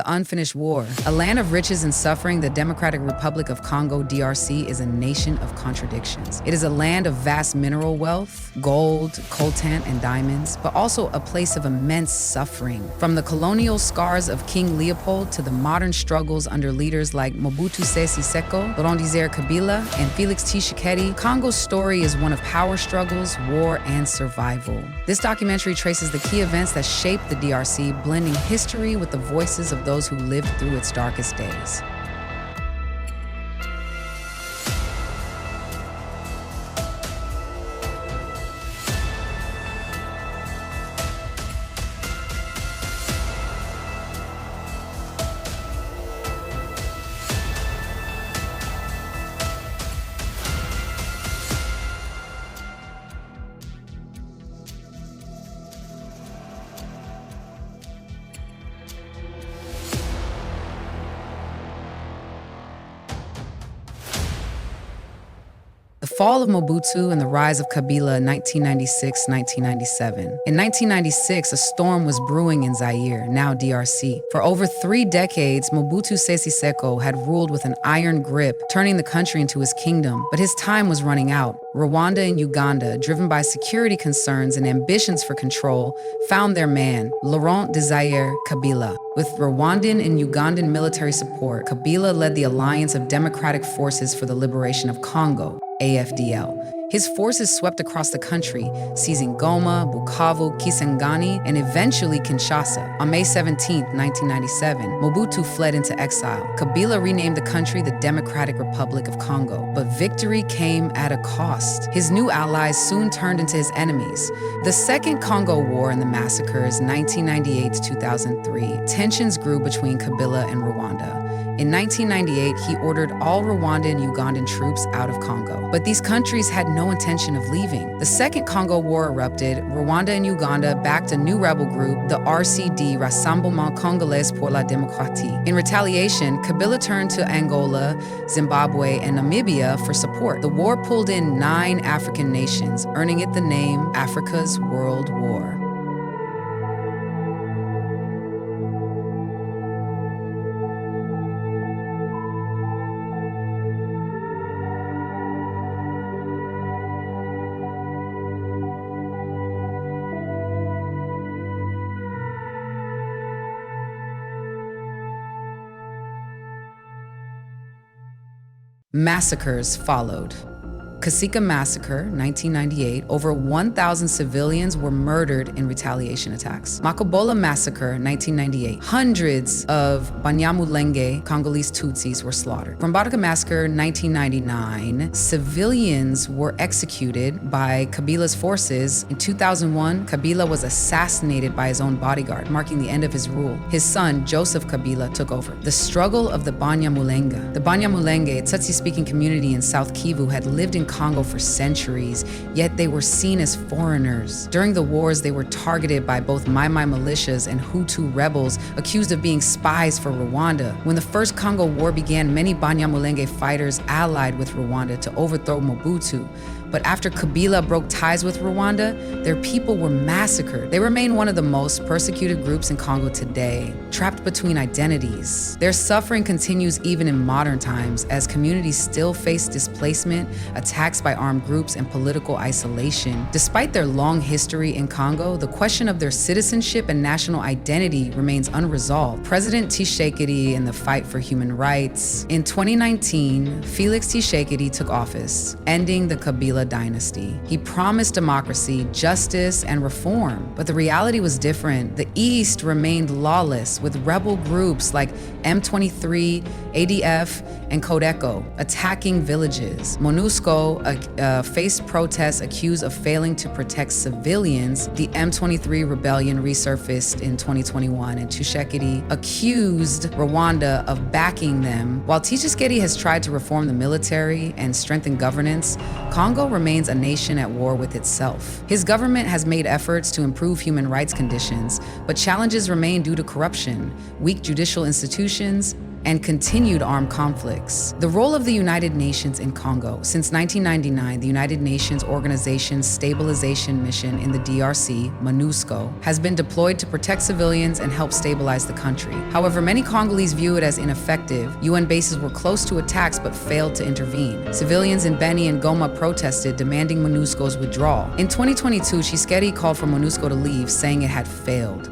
the unfinished war. A land of riches and suffering, the Democratic Republic of Congo, DRC, is a nation of contradictions. It is a land of vast mineral wealth, gold, coltan, and diamonds, but also a place of immense suffering. From the colonial scars of King Leopold to the modern struggles under leaders like Mobutu Sese Seko, Laurent-Désiré Kabila, and Félix Tshisekedi, Congo's story is one of power struggles, war, and survival. This documentary traces the key events that shaped the DRC, blending history with the voices of those who lived through its darkest days. The fall of Mobutu and the rise of Kabila in 1996-1997. In 1996, a storm was brewing in Zaire, now DRC. For over 3 decades, Mobutu Sese Seko had ruled with an iron grip, turning the country into his kingdom. But his time was running out. Rwanda and Uganda, driven by security concerns and ambitions for control, found their man, Laurent-Désiré Kabila. With Rwandan and Ugandan military support, Kabila led the Alliance of Democratic Forces for the Liberation of Congo, AFDL. His forces swept across the country, seizing Goma, Bukavu, Kisangani, and eventually Kinshasa. On May 17, 1997, Mobutu fled into exile. Kabila renamed the country the Democratic Republic of Congo, but victory came at a cost. His new allies soon turned into his enemies. The Second Congo War and the massacres, 1998 to 2003, tensions grew between Kabila and Rwanda. In 1998, he ordered all Rwandan and Ugandan troops out of Congo. But these countries had no intention of leaving. The Second Congo War erupted. Rwanda and Uganda backed a new rebel group, the RCD, Rassemblement Congolais pour la Démocratie. In retaliation, Kabila turned to Angola, Zimbabwe, and Namibia for support. The war pulled in 9 African nations, earning it the name Africa's World War. Massacres followed. Kasika Massacre, 1998, over 1,000 civilians were murdered in retaliation attacks. Makobola Massacre, 1998, hundreds of Banyamulenge, Congolese Tutsis, were slaughtered. Rwanda Massacre, 1999, civilians were executed by Kabila's forces. In 2001, Kabila was assassinated by his own bodyguard, marking the end of his rule. His son, Joseph Kabila, took over. The struggle of the Banyamulenge. The Banyamulenge, a Tutsi-speaking community in South Kivu, had lived in Congo for centuries, yet they were seen as foreigners. During the wars, they were targeted by both Mai Mai militias and Hutu rebels, accused of being spies for Rwanda. When the First Congo War began, many Banyamulenge fighters allied with Rwanda to overthrow Mobutu. But after Kabila broke ties with Rwanda, their people were massacred. They remain one of the most persecuted groups in Congo today, trapped between identities. Their suffering continues even in modern times as communities still face displacement, attacks by armed groups, and political isolation. Despite their long history in Congo, the question of their citizenship and national identity remains unresolved. President Tshisekedi and the fight for human rights. In 2019, Félix Tshisekedi took office, ending the Kabila dynasty. He promised democracy, justice, and reform, but the reality was different. The East remained lawless, with rebel groups like M23, ADF, and Codeco attacking villages. MONUSCO faced protests accused of failing to protect civilians. The M23 rebellion resurfaced in 2021, and Tshisekedi accused Rwanda of backing them. While Tshisekedi has tried to reform the military and strengthen governance, Congo remains a nation at war with itself. His government has made efforts to improve human rights conditions, but challenges remain due to corruption, weak judicial institutions, and continued armed conflicts. The role of the United Nations in Congo. Since 1999, the United Nations Organization's Stabilization Mission in the DRC, MONUSCO, has been deployed to protect civilians and help stabilize the country. However, many Congolese view it as ineffective. UN bases were close to attacks but failed to intervene. Civilians in Beni and Goma protested, demanding MONUSCO's withdrawal. In 2022, Tshisekedi called for MONUSCO to leave, saying it had failed.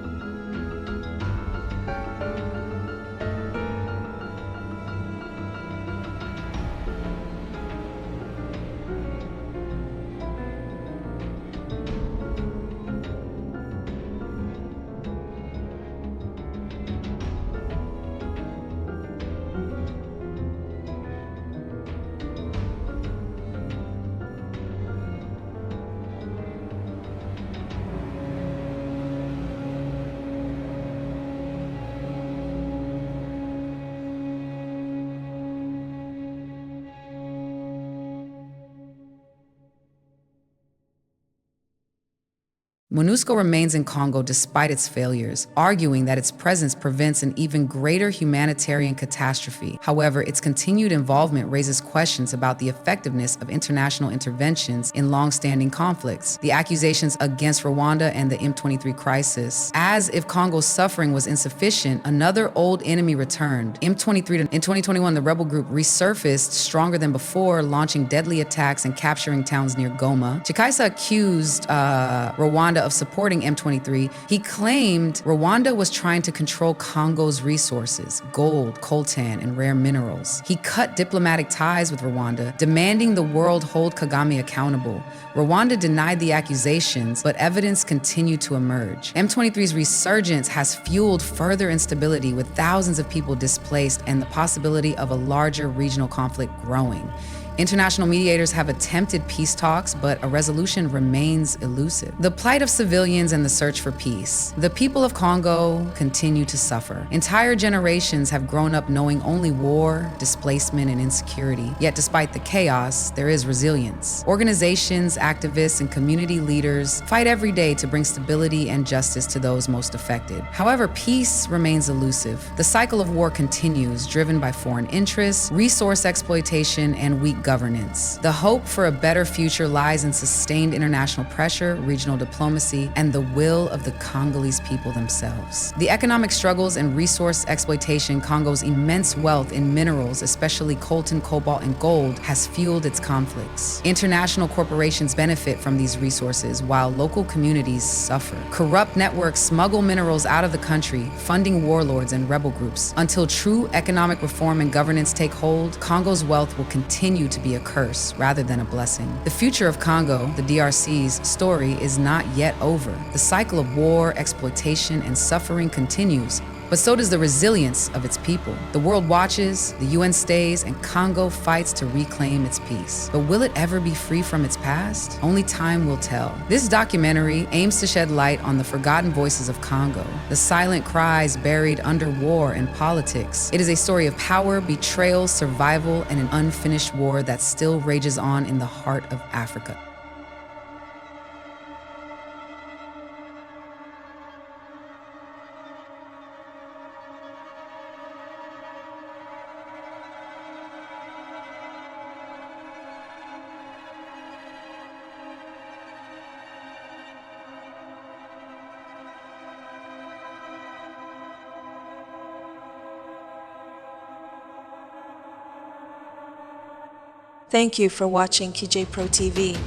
MONUSCO remains in Congo despite its failures, arguing that its presence prevents an even greater humanitarian catastrophe. However, its continued involvement raises questions about the effectiveness of international interventions in long-standing conflicts. The accusations against Rwanda and the M23 crisis. As if Congo's suffering was insufficient, another old enemy returned. M23. In 2021, the rebel group resurfaced stronger than before, launching deadly attacks and capturing towns near Goma. Chikaisa accused Rwanda of supporting M23. He claimed Rwanda was trying to control Congo's resources, gold, coltan, and rare minerals. He cut diplomatic ties with Rwanda, demanding the world hold Kagame accountable. Rwanda denied the accusations, but evidence continued to emerge. M23's resurgence has fueled further instability, with thousands of people displaced and the possibility of a larger regional conflict growing. International mediators have attempted peace talks, but a resolution remains elusive. The plight of civilians and the search for peace. The people of Congo continue to suffer. Entire generations have grown up knowing only war, displacement, and insecurity. Yet despite the chaos, there is resilience. Organizations, activists, and community leaders fight every day to bring stability and justice to those most affected. However, peace remains elusive. The cycle of war continues, driven by foreign interests, resource exploitation, and weak governance. The hope for a better future lies in sustained international pressure, regional diplomacy, and the will of the Congolese people themselves. The economic struggles and resource exploitation, Congo's immense wealth in minerals, especially coltan, cobalt, and gold, has fueled its conflicts. International corporations benefit from these resources while local communities suffer. Corrupt networks smuggle minerals out of the country, funding warlords and rebel groups. Until true economic reform and governance take hold, Congo's wealth will continue to be a curse rather than a blessing. The future of Congo, the DRC's story, is not yet over. The cycle of war, exploitation, and suffering continues, but so does the resilience of its people. The world watches, the UN stays, and Congo fights to reclaim its peace. But will it ever be free from its past? Only time will tell. This documentary aims to shed light on the forgotten voices of Congo, the silent cries buried under war and politics. It is a story of power, betrayal, survival, and an unfinished war that still rages on in the heart of Africa. Thank you for watching KJ Pro TV.